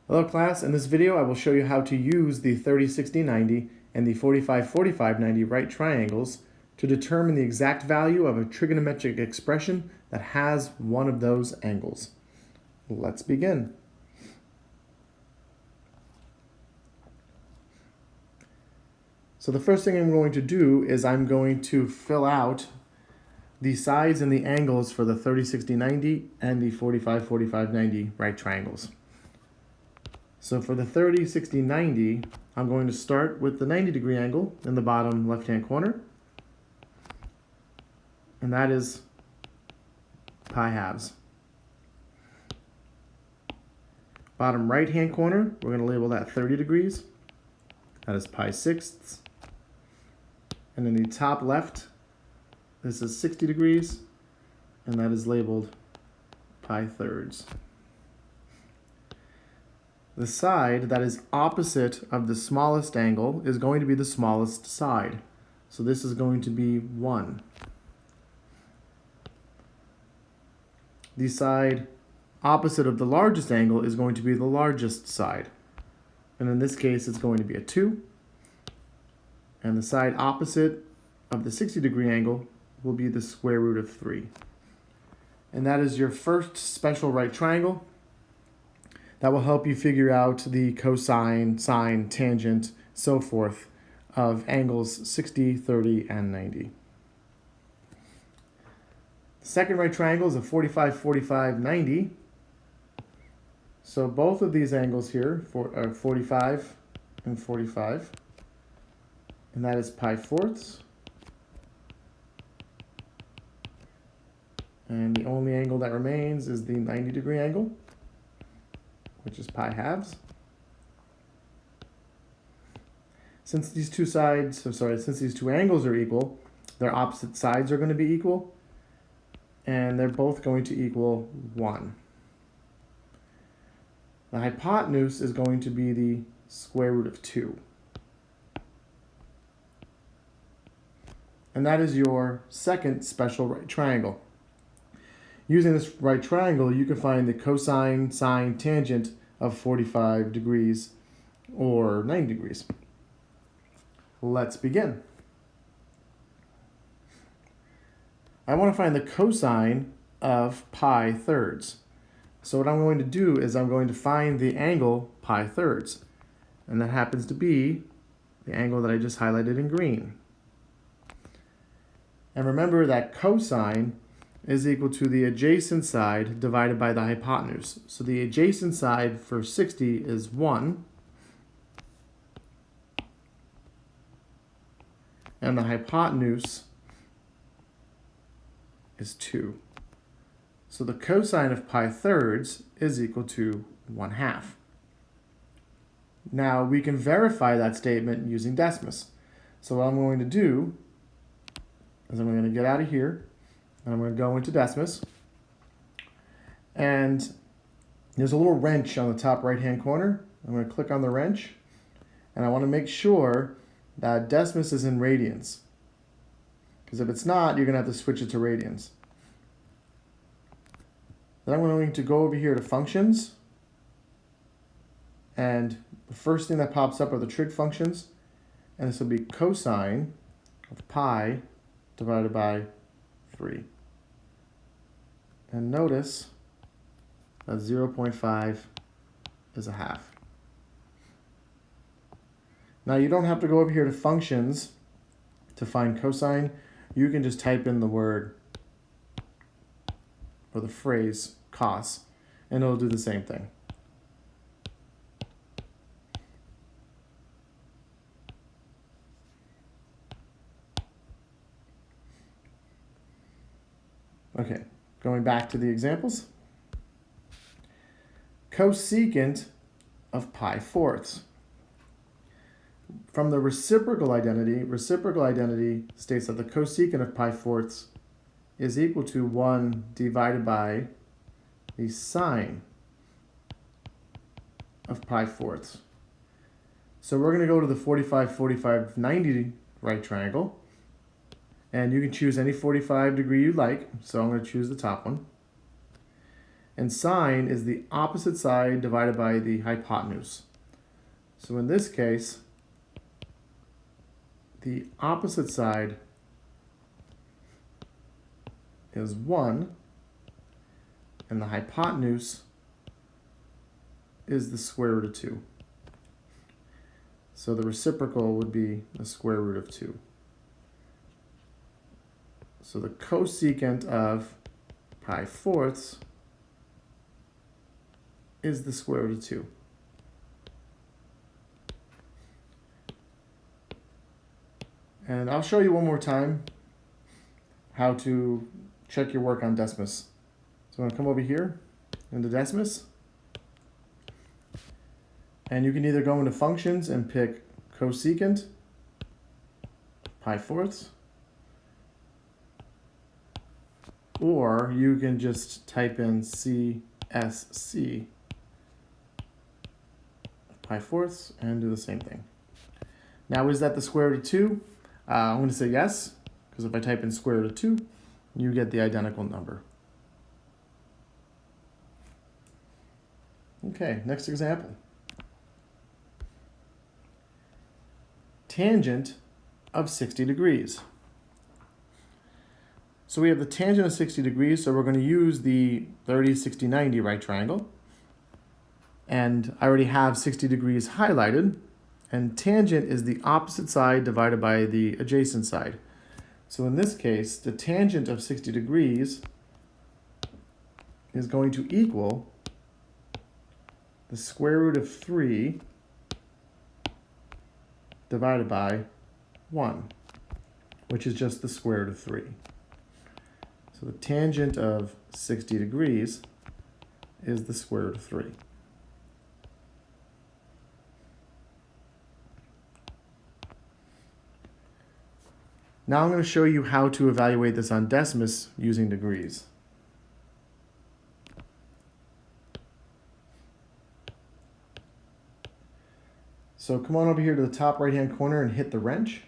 Hello class, in this video I will show you how to use the 30-60-90 and the 45-45-90 right triangles to determine the exact value of a trigonometric expression that has one of those angles. Let's begin. So the first thing I'm going to do is I'm going to fill out the sides and the angles for the 30-60-90 and the 45-45-90 right triangles. So for the 30-60-90, I'm going to start with the 90-degree angle in the bottom left-hand corner. And that is pi halves. Bottom right-hand corner, we're going to label that 30 degrees. That is pi sixths. And in the top left, this is 60 degrees, and that is labeled pi thirds. The side that is opposite of the smallest angle is going to be the smallest side. So this is going to be 1. The side opposite of the largest angle is going to be the largest side. And in this case, it's going to be a 2. And the side opposite of the 60-degree angle will be the square root of 3. And that is your first special right triangle. That will help you figure out the cosine, sine, tangent, so forth of angles 60, 30, and 90. The second right triangle is a 45, 45, 90. So both of these angles here are 45 and 45. And that is pi fourths. And the only angle that remains is the 90-degree angle, which is pi halves. Since these two angles are equal, their opposite sides are going to be equal, and they're both going to equal 1. The hypotenuse is going to be the square root of 2. And that is your second special right triangle. Using this right triangle, you can find the cosine, sine, tangent of 45 degrees or 90 degrees. Let's begin. I want to find the cosine of pi thirds. So what I'm going to do is I'm going to find the angle pi thirds. And that happens to be the angle that I just highlighted in green. And remember that cosine is equal to the adjacent side divided by the hypotenuse. So the adjacent side for 60 is 1. And the hypotenuse is 2. So the cosine of pi thirds is equal to 1/2. Now we can verify that statement using Decimus. So what I'm going to do is I'm going to get out of here, and I'm going to go into Decimus. And there's a little wrench on the top right-hand corner. I'm going to click on the wrench, and I want to make sure that Decimus is in radians. Because if it's not, you're going to have to switch it to radians. Then I'm going to go over here to functions. And the first thing that pops up are the trig functions. And this will be cosine of pi divided by 3. And notice that 0.5 is a half. Now you don't have to go over here to functions to find cosine. You can just type in the word or the phrase cos, and it'll do the same thing. Okay, going back to the examples. Cosecant of pi fourths. From the reciprocal identity states that the cosecant of pi fourths is equal to 1 divided by the sine of pi fourths. So we're going to go to the 45, 45, 90 right triangle. And you can choose any 45 degree you like. So I'm going to choose the top one. And sine is the opposite side divided by the hypotenuse. So in this case, the opposite side is 1, and the hypotenuse is the square root of 2. So the reciprocal would be the square root of 2. So the cosecant of pi fourths is the square root of 2. And I'll show you one more time how to check your work on Decimus. So I'm going to come over here into Decimus. And you can either go into functions and pick cosecant pi fourths, or you can just type in CSC pi fourths and do the same thing. Now, is that the square root of 2? I'm going to say yes, because if I type in square root of 2, you get the identical number. Okay, next example. Tangent of 60 degrees. So we have the tangent of 60 degrees, so we're going to use the 30, 60, 90 right triangle. And I already have 60 degrees highlighted. And tangent is the opposite side divided by the adjacent side. So in this case, the tangent of 60 degrees is going to equal the square root of 3 divided by 1, which is just the square root of 3. So the tangent of 60 degrees is the square root of 3. Now I'm going to show you how to evaluate this on Decimus using degrees. So come on over here to the top right hand corner and hit the wrench.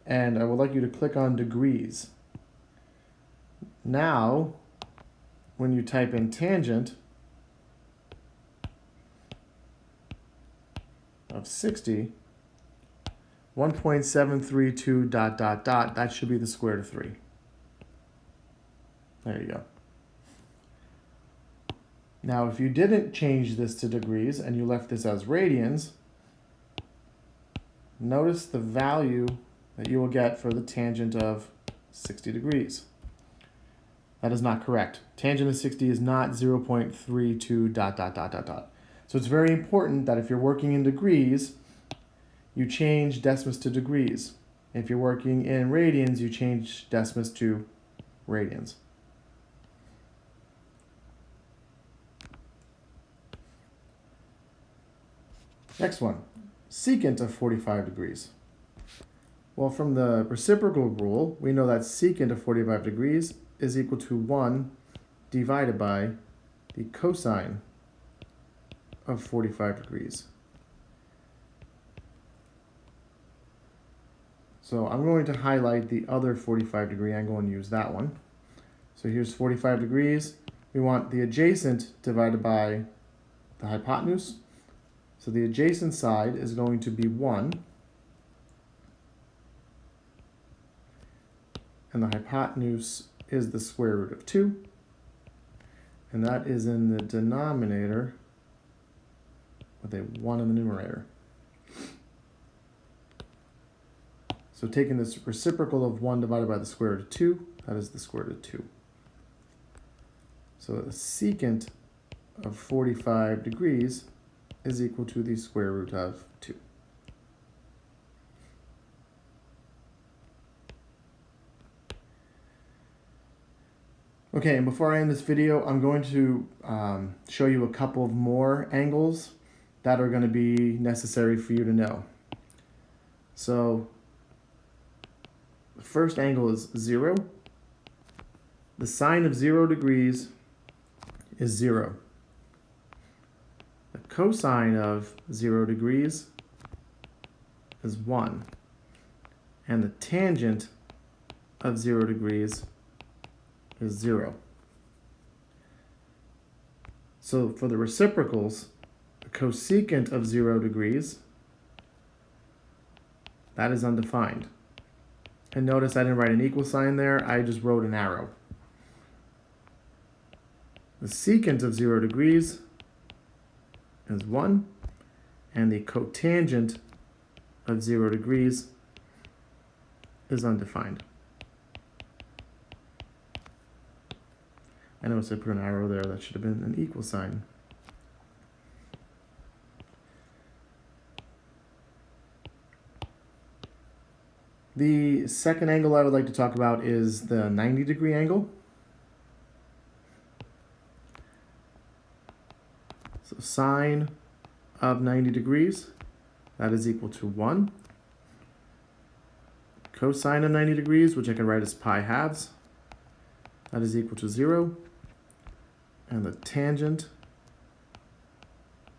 And I would like you to click on degrees. Now, when you type in tangent of 60, 1.732 ... that should be the square root of 3. There you go. Now, if you didn't change this to degrees and you left this as radians, notice the value that you will get for the tangent of 60 degrees. That is not correct. Tangent of 60 is not 0.32 ... So it's very important that if you're working in degrees, you change Decimus to degrees. If you're working in radians, you change Decimus to radians. Next one, secant of 45 degrees. Well, from the reciprocal rule, we know that secant of 45 degrees is equal to 1 divided by the cosine of 45 degrees. So I'm going to highlight the other 45 degree angle and use that one. So here's 45 degrees. We want the adjacent divided by the hypotenuse. So the adjacent side is going to be 1. And the hypotenuse is the square root of 2. And that is in the denominator with a 1 in the numerator. So taking this reciprocal of 1 divided by the square root of 2, that is the square root of 2. So the secant of 45 degrees is equal to the square root of 2. Okay, and before I end this video, I'm going to show you a couple of more angles that are going to be necessary for you to know. So the first angle is 0. The sine of 0 degrees is 0. The cosine of 0 degrees is 1. And the tangent of 0 degrees is 0. So for the reciprocals, the cosecant of 0 degrees, that is undefined. And notice I didn't write an equal sign there, I just wrote an arrow. The secant of 0 degrees is 1, and the cotangent of 0 degrees is undefined. I noticed I put an arrow there, that should have been an equal sign. The second angle I would like to talk about is the 90-degree angle. So sine of 90 degrees, that is equal to 1. Cosine of 90 degrees, which I can write as pi halves, that is equal to 0. And the tangent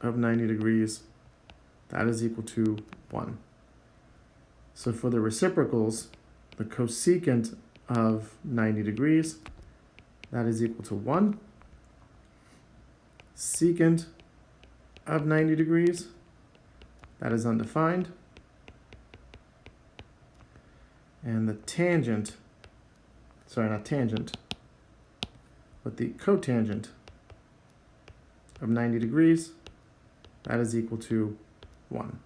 of 90 degrees, that is equal to 1. So for the reciprocals, the cosecant of 90 degrees, that is equal to 1. Secant of 90 degrees, that is undefined. And the tangent, sorry, not tangent, but the cotangent of 90 degrees, that is equal to 1.